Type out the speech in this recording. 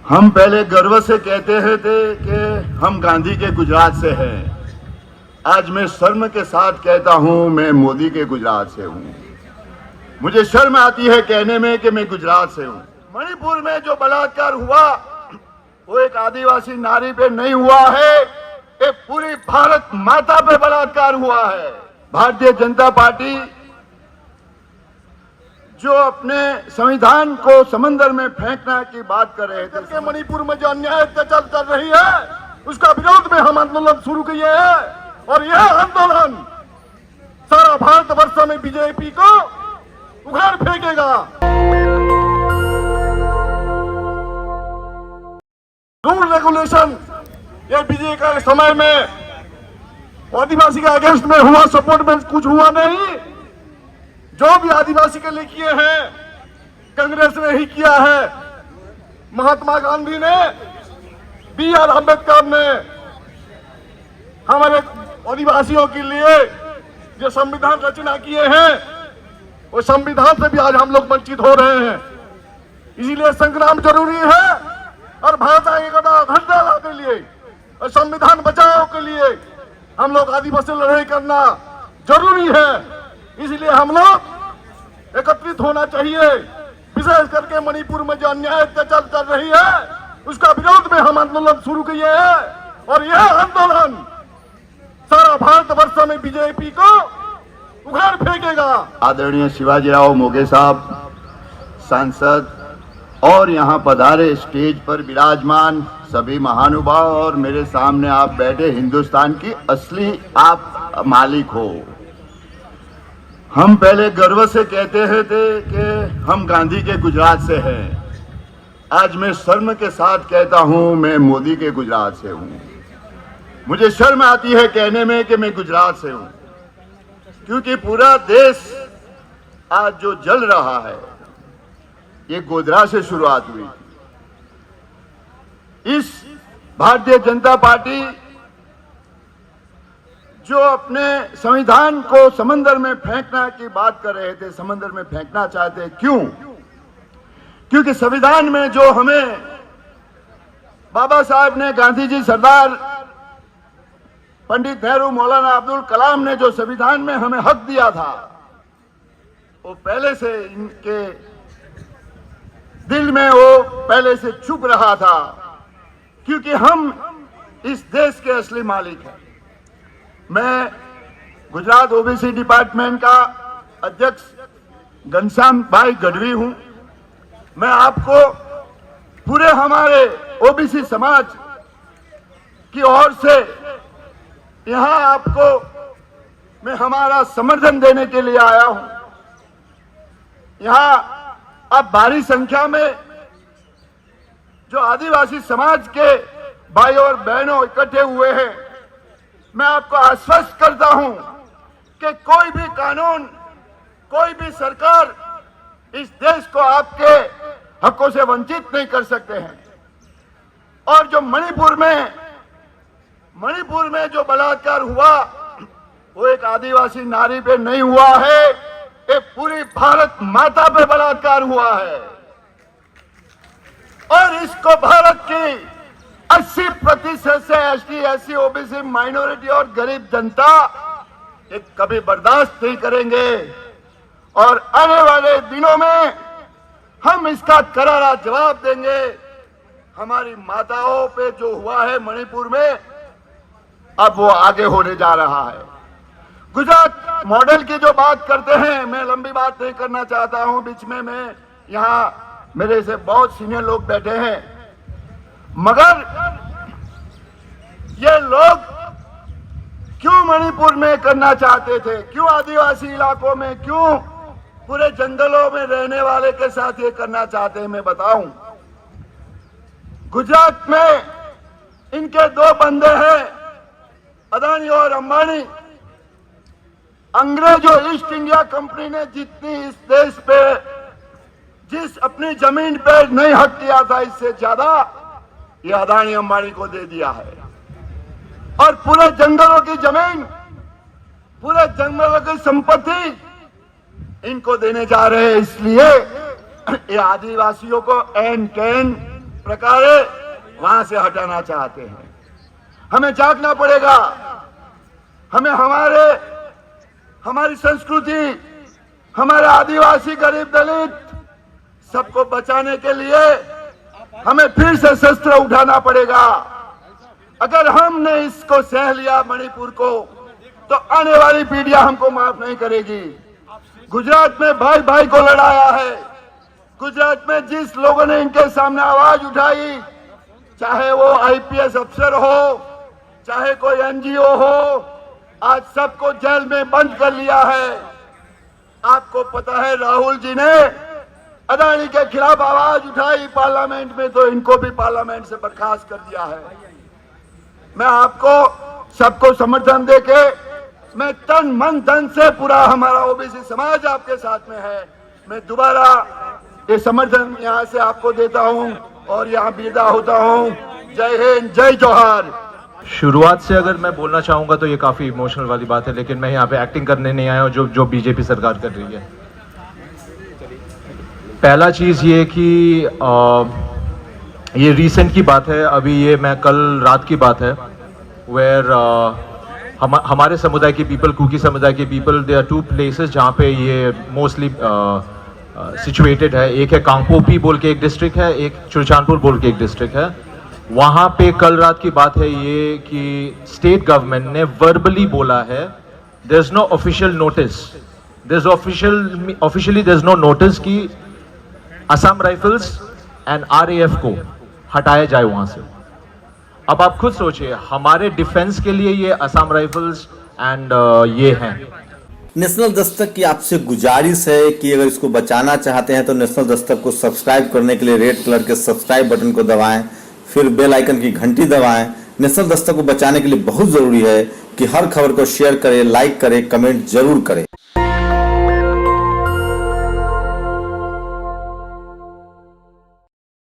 हम पहले गर्व से कहते थे कि हम गांधी के गुजरात से हैं। आज मैं शर्म के साथ कहता हूं मैं मोदी के गुजरात से हूं। मुझे शर्म आती है कहने में कि मैं गुजरात से हूं। मणिपुर में जो बलात्कार हुआ वो एक आदिवासी नारी पे नहीं हुआ है, ये पूरी भारत माता पे बलात्कार हुआ है। भारतीय जनता पार्टी जो अपने संविधान को समंदर में फेंकने की बात कर रहे थे, कि मणिपुर में जो अन्याय अत्याचार चल रही है उसका विरोध में हम आंदोलन शुरू किए हैं और यह आंदोलन सारा भारतवर्ष में बीजेपी को उखाड़ फेंकेगा। रूल रेगुलेशन ये बीजेपी के समय में आदिवासी के अगेंस्ट में हुआ, सपोर्ट में कुछ हुआ नहीं। जो भी आदिवासी के लिए किए हैं कांग्रेस ने ही किया है। महात्मा गांधी ने, B.R. अम्बेडकर ने हमारे आदिवासियों के लिए जो संविधान रचना किए हैं वो संविधान से भी आज हम लोग वंचित हो रहे हैं। इसीलिए संग्राम जरूरी है और भाषा एकता अखंडता के लिए और संविधान बचाव के लिए हम लोग आदिवासी लड़ाई करना जरूरी है। इसलिए हम लोग एकत्रित होना चाहिए। विशेष करके मणिपुर में जो अन्याय अत्याचार चल रही है उसका विरोध में हम आंदोलन शुरू किए हैं और यह आंदोलन सारा भारतवर्ष में बीजेपी को उखाड़ फेंकेगा। आदरणीय शिवाजीराव मोगे साहब सांसद और यहाँ पधारे स्टेज पर विराजमान सभी महानुभाव और मेरे सामने आप बैठे हिंदुस्तान की असली आप मालिक हो। हम पहले गर्व से कहते थे कि हम गांधी के गुजरात से हैं। आज मैं शर्म के साथ कहता हूं मैं मोदी के गुजरात से हूं। मुझे शर्म आती है कहने में कि मैं गुजरात से हूं, क्योंकि पूरा देश आज जो जल रहा है ये गोधरा से शुरुआत हुई। इस भारतीय जनता पार्टी जो अपने संविधान को समंदर में फेंकने की बात कर रहे थे, समंदर में फेंकना चाहते हैं। क्यों? क्योंकि संविधान में जो हमें बाबा साहब ने, गांधी जी, सरदार पंडित नेहरू, मौलाना अब्दुल कलाम ने जो संविधान में हमें हक दिया था वो पहले से इनके दिल में वो पहले से छुप रहा था, क्योंकि हम इस देश के असली मालिक हैं। मैं गुजरात ओबीसी डिपार्टमेंट का अध्यक्ष घनश्याम भाई गढ़वी हूं। मैं आपको पूरे हमारे ओबीसी समाज की ओर से यहां आपको मैं हमारा समर्थन देने के लिए आया हूं। यहां अब भारी संख्या में जो आदिवासी समाज के भाई और बहनों इकट्ठे हुए हैं। मैं आपको आश्वस्त करता हूं कि कोई भी कानून, कोई भी सरकार इस देश को आपके हकों से वंचित नहीं कर सकते हैं। और जो मणिपुर में जो बलात्कार हुआ वो एक आदिवासी नारी पे नहीं हुआ है, ये पूरी भारत माता पे बलात्कार हुआ है। और इसको भारत की 80% से ST, SC, OBC, माइनॉरिटी और गरीब जनता ये कभी बर्दाश्त नहीं करेंगे। और आने वाले दिनों में हम इसका करारा जवाब देंगे। हमारी माताओं पे जो हुआ है मणिपुर में, अब वो आगे होने जा रहा है। गुजरात मॉडल की जो बात करते हैं, मैं लंबी बात नहीं करना चाहता हूं। बीच में मैं यहाँ मेरे से बहुत सीनियर लोग बैठे हैं, मगर ये लोग क्यों मणिपुर में करना चाहते थे, क्यों आदिवासी इलाकों में, क्यों पूरे जंगलों में रहने वाले के साथ ये करना चाहते हैं, मैं बताऊं। गुजरात में इनके दो बंदे हैं, अदानी और अंबानी। अंग्रेजों ईस्ट इंडिया कंपनी ने जितनी इस देश पे, जिस अपनी जमीन पे नहीं हक किया था, इससे ज्यादा ये अदानी अंबानी को दे दिया है। और पूरे जंगलों की जमीन, पूरे जंगलों की संपत्ति इनको देने जा रहे हैं। इसलिए ये आदिवासियों को एन कैन प्रकार वहां से हटाना चाहते हैं। हमें जागना पड़ेगा। हमें हमारी संस्कृति, हमारे आदिवासी, गरीब, दलित सबको बचाने के लिए हमें फिर से शस्त्र उठाना पड़ेगा। अगर हमने इसको सह लिया मणिपुर को, तो आने वाली पीढ़ियां हमको माफ नहीं करेगी। गुजरात में भाई भाई को लड़ाया है। गुजरात में जिस लोगों ने इनके सामने आवाज उठाई, चाहे वो आईपीएस अफसर हो, चाहे कोई एनजीओ हो, आज सबको जेल में बंद कर लिया है। आपको पता है राहुल जी ने अदानी के खिलाफ आवाज उठाई पार्लियामेंट में, तो इनको भी पार्लियामेंट से बर्खास्त कर दिया है। मैं आपको सबको समर्थन देके, मैं तन मन धन से, पूरा हमारा ओबीसी समाज आपके साथ में है, मैं दोबारा ये समर्थन यहाँ से आपको देता हूँ और यहाँ विदा होता हूँ। जय हिंद, जय जोहार। शुरुआत से अगर मैं बोलना चाहूँगा तो ये काफ़ी इमोशनल वाली बात है, लेकिन मैं यहाँ पे एक्टिंग करने नहीं आया हूँ जो बीजेपी सरकार कर रही है। पहला चीज़ ये कि ये रीसेंट की बात है, अभी ये मैं कल रात की बात है, वेयर हमारे समुदाय के पीपल, कुकी समुदाय के पीपल, दे आर 2 प्लेसेस जहाँ पे ये मोस्टली सिचुएटेड है। एक है कांगपोपी बोल के एक डिस्ट्रिक्ट है, एक चुरचानपुर बोल के एक डिस्ट्रिक्ट है। वहाँ पे कल रात की बात है ये कि स्टेट गवर्नमेंट ने वर्बली बोला है, there is no official notice, there is officially there is no notice कि असम राइफल्स एंड आरएएफ को हटाया जाए वहाँ से। अब आप खुद सोचिए, हमारे डिफेंस के लिए ये असम राइफल्स एंड ये हैं। नेशनल दस्तक की आपसे गुजारिश है कि अगर इसको बचाना चाहते हैं तो नेशनल दस्तक को सब्सक्राइब करने के लिए रेड कलर के सब्सक्राइब बटन को दबाएं, फिर बेल आइकन की घंटी दबाएं। नेशनल दस्तक को बचाने के लिए बहुत जरूरी है कि हर खबर को शेयर करें, लाइक करें, कमेंट जरूर करें।